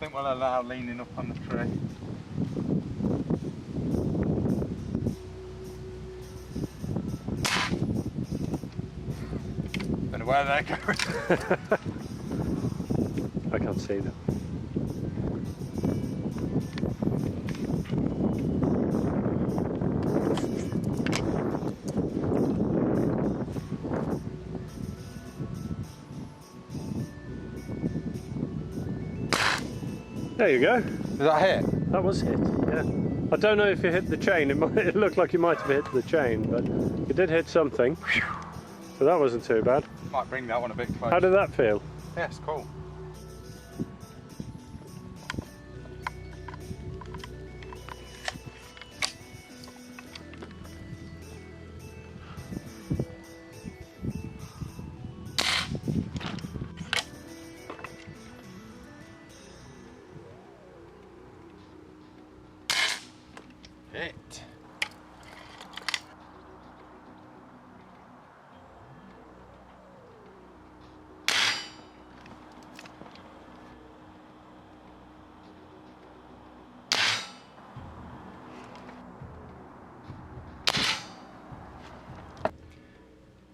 think we'll allow leaning up on the tree. Don't know where they're going. I can't see them. There you go. Is that hit? That was hit, yeah. I don't know if it hit the chain. It looked like you might have hit the chain, but it did hit something. So that wasn't too bad. Might bring that one a bit closer. How did that feel? Yeah, it's cool. Hit.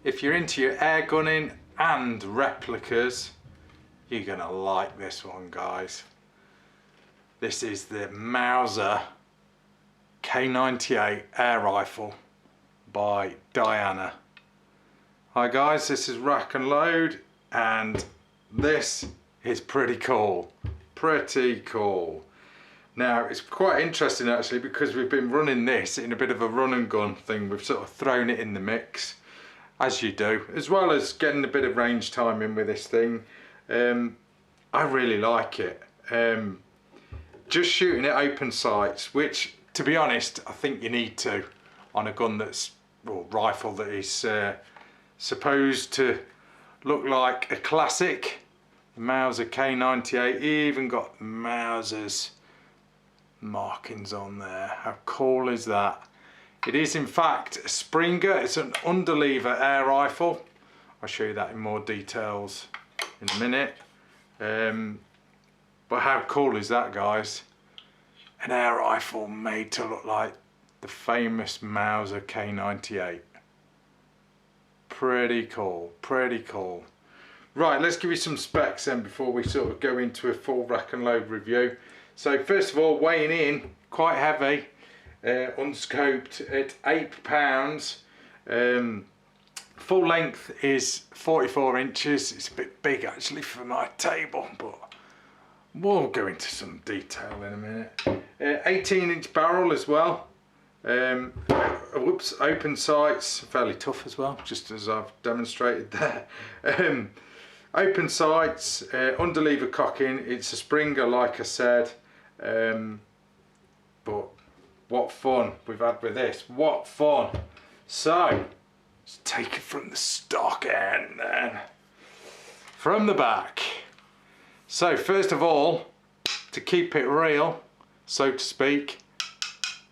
If you're into your air gunning and replicas, you're gonna like this one, guys. This is the Mauser K98 air rifle by Diana. Hi guys, this is Rack and Load, and this is pretty cool. Pretty cool. Now it's quite interesting actually, because we've been running this in a bit of a run and gun thing. We've sort of thrown it in the mix, as you do, as well as getting a bit of range time in with this thing. I really like it. Just shooting at open sights, which to be honest I think you need to on a gun that's, or rifle that is supposed to look like a classic. The Mauser K98 even got Mauser's markings on there. How cool is that? It is in fact a Springer. It's an underlever air rifle. I'll show you that in more details in a minute. But how cool is that, guys? An air rifle made to look like the famous Mauser K98. Pretty cool, pretty cool. Right, let's give you some specs then before we sort of go into a full rack and load review. So first of all, weighing in, quite heavy. Unscoped at 8 pounds. Full length is 44 inches. It's a bit big actually for my table, but we'll go into some detail in a minute. 18-inch barrel as well. Whoops, open sights, fairly tough as well, just as I've demonstrated there. Open sights, underlever cocking. It's a Springer, like I said, but what fun we've had with this, what fun. So let's take it from the stock end then, from the back. So first of all, to keep it real, so to speak,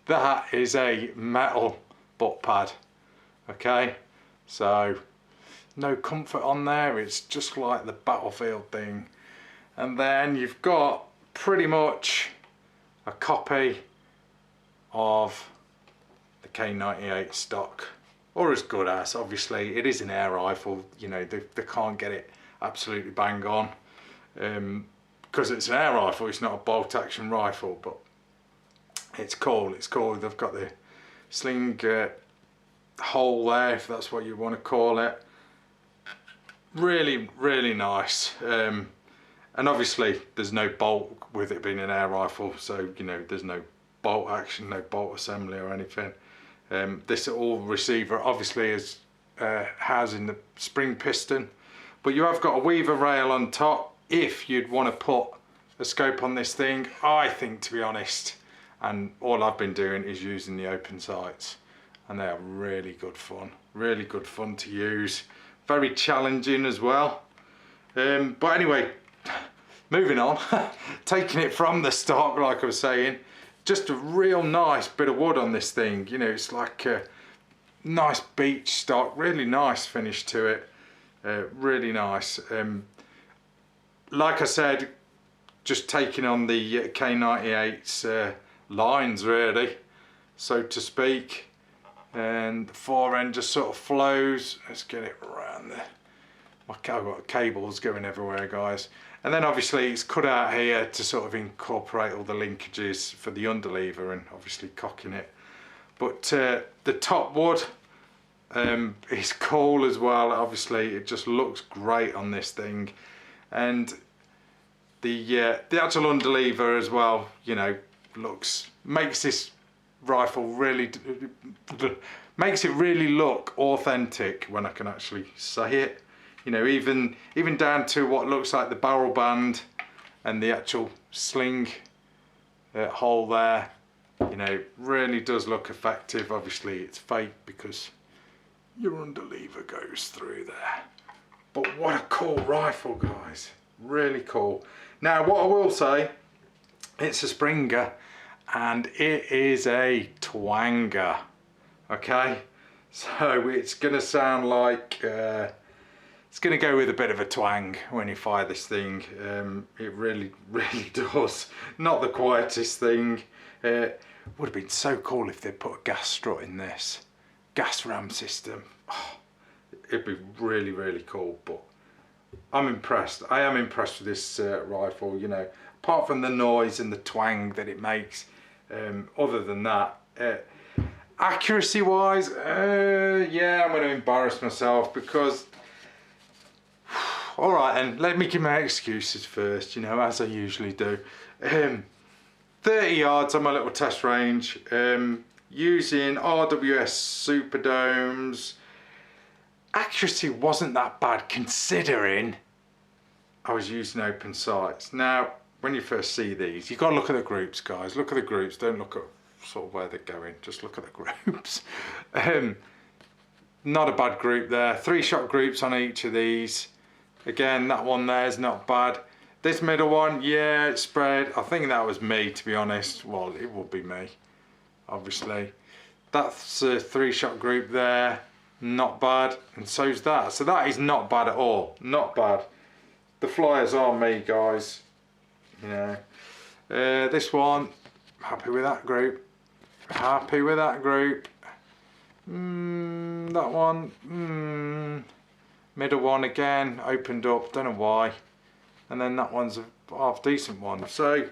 that is a metal butt pad. Okay, so no comfort on there, it's just like the Battlefield thing. And then you've got pretty much a copy of the K98 stock, or as good as. Obviously it is an air rifle, you know, they can't get it absolutely bang on, because it's an air rifle, it's not a bolt action rifle, but it's cool, it's cool. They've got the sling hole there, if that's what you want to call it. Really, really nice. And obviously there's no bolt with it being an air rifle, so you know there's no bolt action, no bolt assembly or anything. This little receiver obviously is housing the spring piston, but you have got a weaver rail on top if you'd want to put a scope on this thing, I think, to be honest. And all I've been doing is using the open sights, and they are really good fun to use, very challenging as well. But anyway, moving on, taking it from the stock, like I was saying, just a real nice bit of wood on this thing. You know, it's like a nice beech stock, really nice finish to it, really nice. Like I said, just taking on the K98's lines really, so to speak, and the fore end just sort of flows. Let's get it around there. I've got cables going everywhere, guys. And then obviously it's cut out here to sort of incorporate all the linkages for the underlever and obviously cocking it. But the top wood is cool as well. Obviously it just looks great on this thing, and the actual underlever as well, you know, makes this rifle really, makes it really look authentic when I can actually say it. You know, even down to what looks like the barrel band and the actual sling hole there, you know, really does look effective. Obviously it's fake because your underlever goes through there. But what a cool rifle, guys, really cool. Now what I will say, it's a Springer and it is a twanger, okay? So it's gonna sound like it's going to go with a bit of a twang when you fire this thing. It really does. Not the quietest thing. Would have been so cool if they put a gas strut in this. Gas ram system. Oh, it'd be really cool, but I'm impressed. I am impressed with this rifle, you know. Apart from the noise and the twang that it makes, other than that, accuracy wise, yeah, I'm going to embarrass myself because alright then, let me give my excuses first, you know, as I usually do. 30 yards on my little test range, using RWS Superdomes. Accuracy wasn't that bad considering I was using open sights. Now, when you first see these, you've got to look at the groups, guys. Look at the groups, don't look at sort of where they're going, just look at the groups. Not a bad group there, 3-shot groups on each of these. Again, that one there is not bad. This middle one, yeah, it's spread. I think that was me, to be honest. Well, it will be me, obviously. That's a 3-shot group there, not bad. And so's that. So that is not bad at all, not bad. The flyers are me, guys. You know, this one, happy with that group. Happy with that group. That one, middle one again, opened up, don't know why. And then that one's a half decent one. So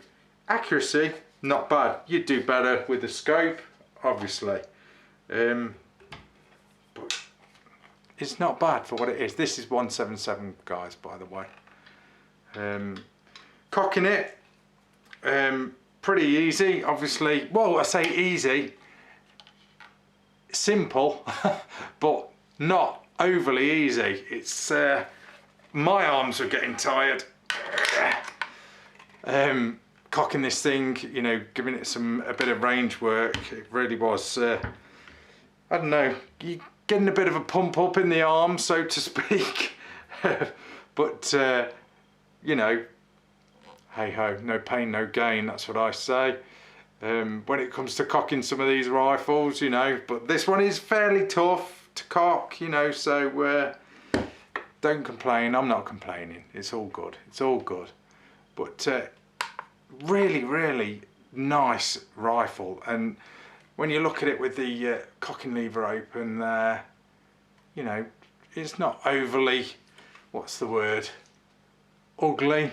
accuracy, not bad. You'd do better with the scope, obviously. But it's not bad for what it is. This is 177, guys, by the way. Cocking it, pretty easy, obviously. Well, I say easy, simple, but not overly easy. It's my arms are getting tired. Cocking this thing, you know, giving it a bit of range work. It really was. I don't know. You getting a bit of a pump up in the arm, so to speak. But you know, hey ho, no pain, no gain. That's what I say. When it comes to cocking some of these rifles, you know, but this one is fairly tough to cock, you know, so don't complain. I'm not complaining. It's all good. It's all good. But really nice rifle, and when you look at it with the cocking lever open there, you know, it's not overly, what's the word, ugly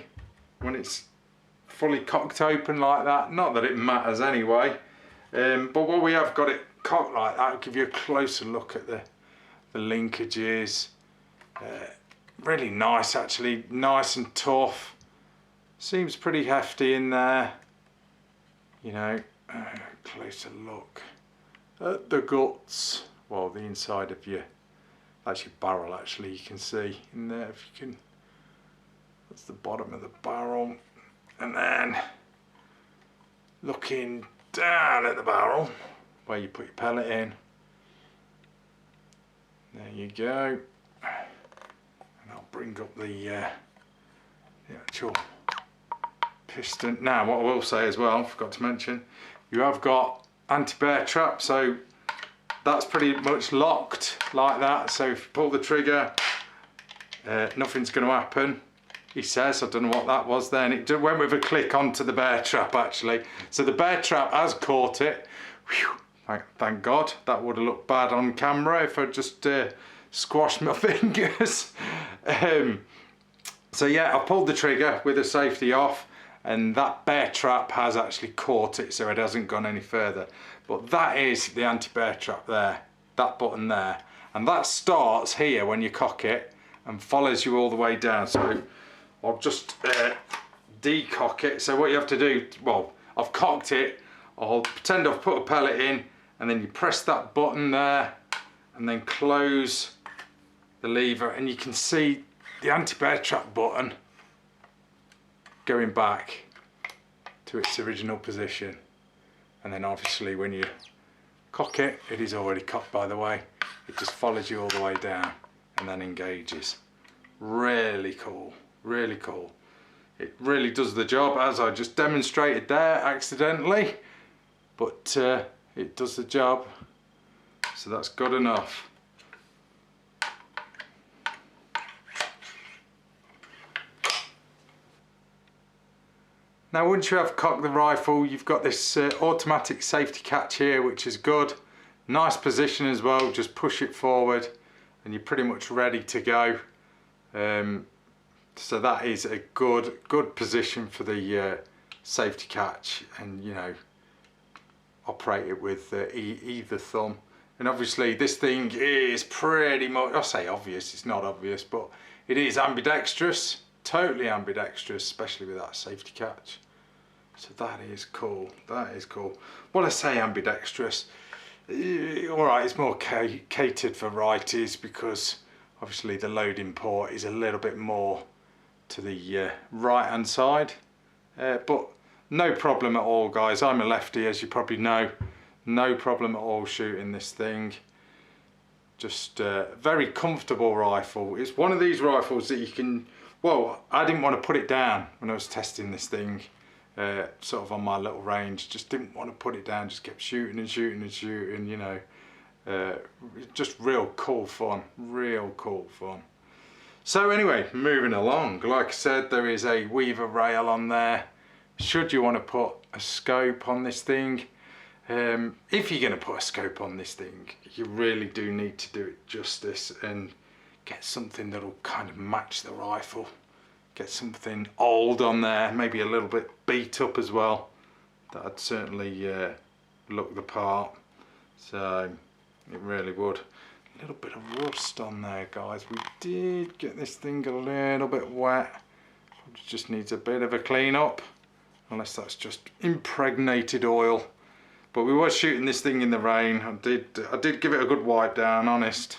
when it's fully cocked open like that. Not that it matters anyway, but when we have got it cocked like that, I'll give you a closer look at the linkages. Really nice, actually, nice and tough. Seems pretty hefty in there, you know. Closer look at the guts, well, the inside of your, that's your barrel, actually, you can see in there, if you can. That's the bottom of the barrel. And then looking down at the barrel where you put your pellet in, there you go. And I'll bring up the actual piston. Now what I will say as well, I forgot to mention, you have got anti-bear trap, so that's pretty much locked like that, so if you pull the trigger, nothing's going to happen. he says. I don't know what that was then. It went with a click onto the bear trap actually. So the bear trap has caught it. Whew, thank God. That would have looked bad on camera if I just squashed my fingers. So yeah, I pulled the trigger with the safety off, and that bear trap has actually caught it, so it hasn't gone any further. But that is the anti-bear trap there, that button there. And that starts here when you cock it and follows you all the way down. So I'll just decock it. So what you have to do, well, I've cocked it, I'll pretend I've put a pellet in, and then you press that button there and then close the lever, and you can see the anti-bear trap button going back to its original position. And then obviously when you cock it, it is already cocked by the way, it just follows you all the way down and then engages. Really cool, really cool. It really does the job, as I just demonstrated there accidentally, but it does the job, so that's good enough. Now once you have cocked the rifle, you've got this automatic safety catch here, which is good. Nice position as well, just push it forward and you're pretty much ready to go. So that is a good position for the safety catch, and you know, operate it with either thumb. And obviously this thing is pretty much, I say obvious, it's not obvious, but it is ambidextrous. Totally ambidextrous, especially with that safety catch. So that is cool, that is cool. Well, I say ambidextrous, alright, it's more catered for righties because obviously the loading port is a little bit more to the right hand side. But no problem at all guys, I'm a lefty as you probably know. No problem at all shooting this thing. Just a very comfortable rifle. It's one of these rifles that you can, well, I didn't want to put it down when I was testing this thing, sort of on my little range. Just didn't want to put it down, just kept shooting and shooting and shooting, you know. Just real cool fun, real cool fun. So anyway, moving along, like I said, there is a weaver rail on there. Should you want to put a scope on this thing, if you're going to put a scope on this thing, you really do need to do it justice and get something that'll kind of match the rifle. Get something old on there, maybe a little bit beat up as well. That'd certainly look the part. So it really would. A little bit of rust on there, guys. We did get this thing a little bit wet. Probably just needs a bit of a clean up, unless that's just impregnated oil. But we were shooting this thing in the rain. I did give it a good wipe down, honest.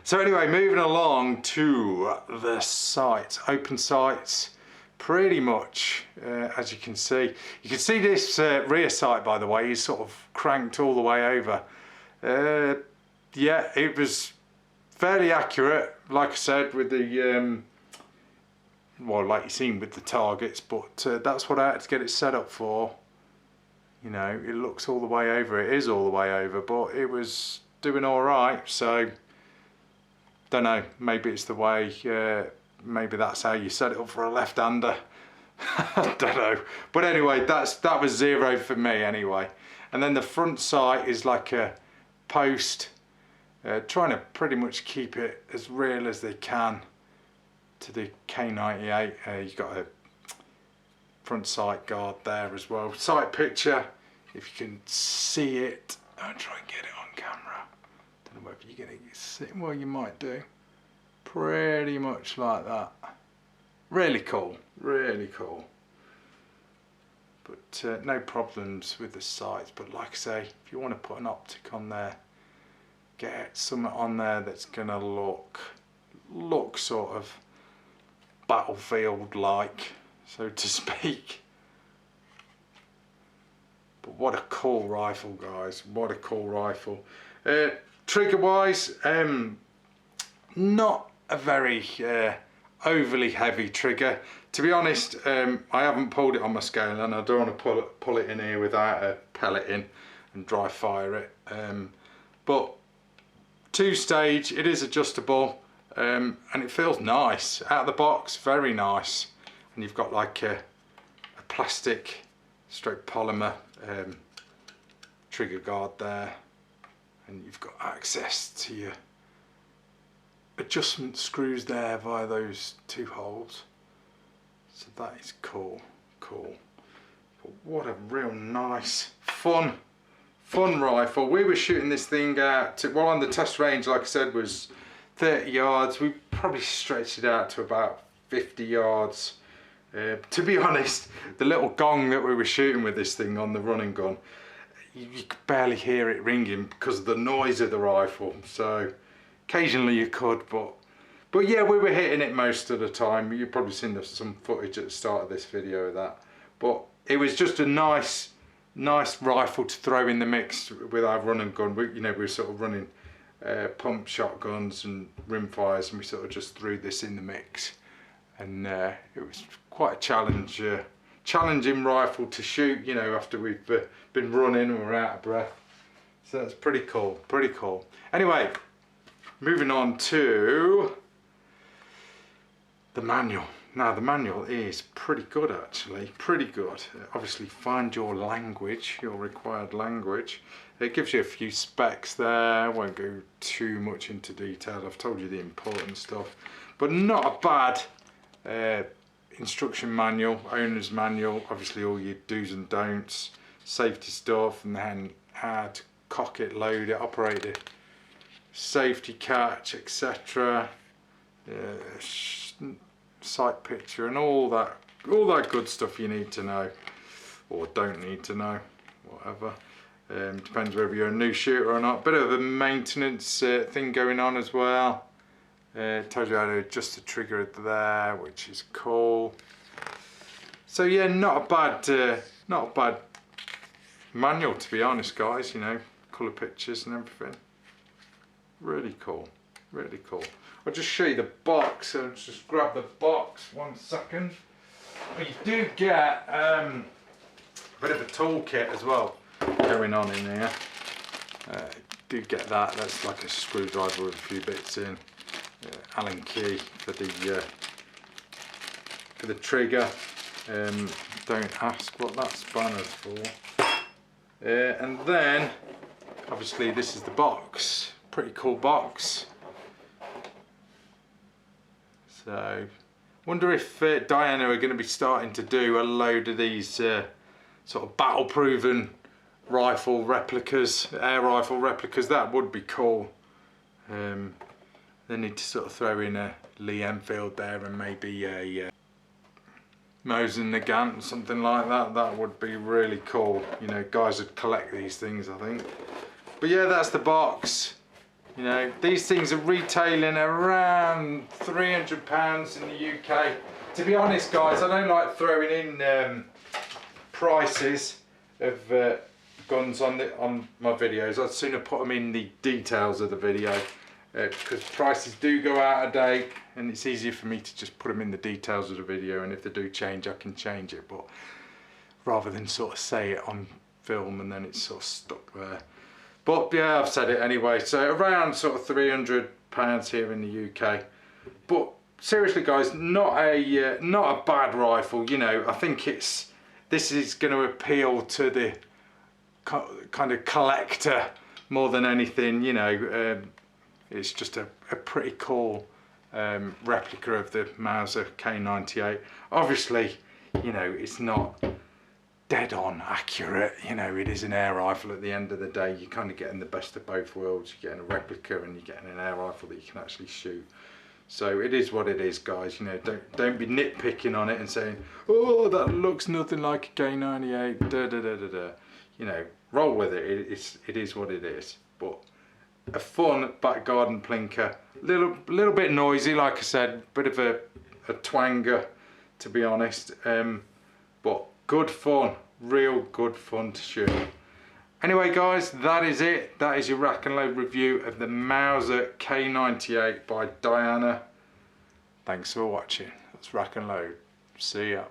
So anyway, moving along to the sights, open sights, pretty much as you can see. You can see this rear sight, by the way, is sort of cranked all the way over. Yeah, it was fairly accurate, like I said, with the, well, like you've seen with the targets, but that's what I had to get it set up for. You know, it looks all the way over, it is all the way over, but it was doing all right, so don't know, maybe it's the way, maybe that's how you set it up for a left-hander. I don't know, but anyway, that was 0 for me anyway. And then the front sight is like a post, trying to pretty much keep it as real as they can to the K98. You've got a front sight guard there as well. Sight picture, if you can see it, I'll try and get it on camera. Don't know whether you're going to see it. Well, you might do. Pretty much like that. Really cool, really cool. But no problems with the sights. But like I say, if you want to put an optic on there, get something on there that's going to look sort of battlefield-like, so to speak. But what a cool rifle, guys, what a cool rifle. Trigger wise, not a very overly heavy trigger. To be honest, I haven't pulled it on my scale, and I don't want to pull it in here without a pellet in and dry fire it. But 2-stage, it is adjustable. and it feels nice out of the box, very nice. And you've got like a plastic stroke polymer trigger guard there, and you've got access to your adjustment screws there via those 2 holes. So that is cool. But what a real nice, fun rifle. We were shooting this thing out well, on the test range, like I said, was 30 yards. We probably stretched it out to about 50 yards. To be honest, the little gong that we were shooting with this thing on the running gun, you could barely hear it ringing because of the noise of the rifle. So occasionally you could, but yeah, we were hitting it most of the time. You've probably seen some footage at the start of this video of that. But it was just a nice rifle to throw in the mix with our running gun. We were sort of running pump shotguns and rimfires, and we sort of just threw this in the mix. And it was quite a challenging rifle to shoot, after we've been running and we're out of breath. So that's pretty cool. Anyway, moving on to the manual. Now the manual is pretty good, actually, pretty good. Obviously find your language, your required language. It gives you a few specs there. I won't go too much into detail. I've told you the important stuff, but not a bad instruction manual, owner's manual, obviously all your do's and don'ts, safety stuff, and then how to cock it, load it, operate it, safety catch, etc. Sight picture and all that good stuff you need to know, or don't need to know, whatever. Depends whether you're a new shooter or not. Bit of a maintenance thing going on as well. Tells you how to adjust the trigger there, which is cool. So yeah, not a bad manual, to be honest, guys. Colour pictures and everything. Really cool. I'll just show you the box. So just grab the box 1 second. Well, you do get a bit of a toolkit as well going on in here. Do get that. That's like a screwdriver with a few bits in. Allen key for the trigger. Don't ask what that spanner's for. And then obviously this is the box. Pretty cool box. So wonder if Diana are going to be starting to do a load of these sort of battle proven rifle replicas, air rifle replicas. That would be cool. They need to sort of throw in a Lee Enfield there and maybe a Mauser K98 or something like that. That would be really cool. Guys would collect these things, I think. But yeah, that's the box. These things are retailing around £300 in the UK. To be honest, guys, I don't like throwing in prices of guns on my videos. I'd sooner put them in the details of the video. Because prices do go out of date, and it's easier for me to just put them in the details of the video, and if they do change, I can change it, but rather than sort of say it on film and then it's sort of stuck there. But yeah, I've said it anyway. So around sort of £300 here in the UK. But seriously, guys, not a bad rifle. I think this is going to appeal to the kind of collector more than anything. It's just a pretty cool replica of the Mauser K98. Obviously, it's not dead on accurate. It is an air rifle at the end of the day. You're kind of getting the best of both worlds. You're getting a replica and you're getting an air rifle that you can actually shoot. So it is what it is, guys. Don't be nitpicking on it and saying, oh, that looks nothing like a K98, da da da da da. Roll with it. It is what it is. But a fun back garden plinker, little bit noisy, like I said, bit of a twanger, to be honest, but good fun, real good fun to shoot. Anyway, guys, that is it. That is your rack and load review of the Mauser K98 by Diana. Thanks for watching. That's Rack and Load. See ya.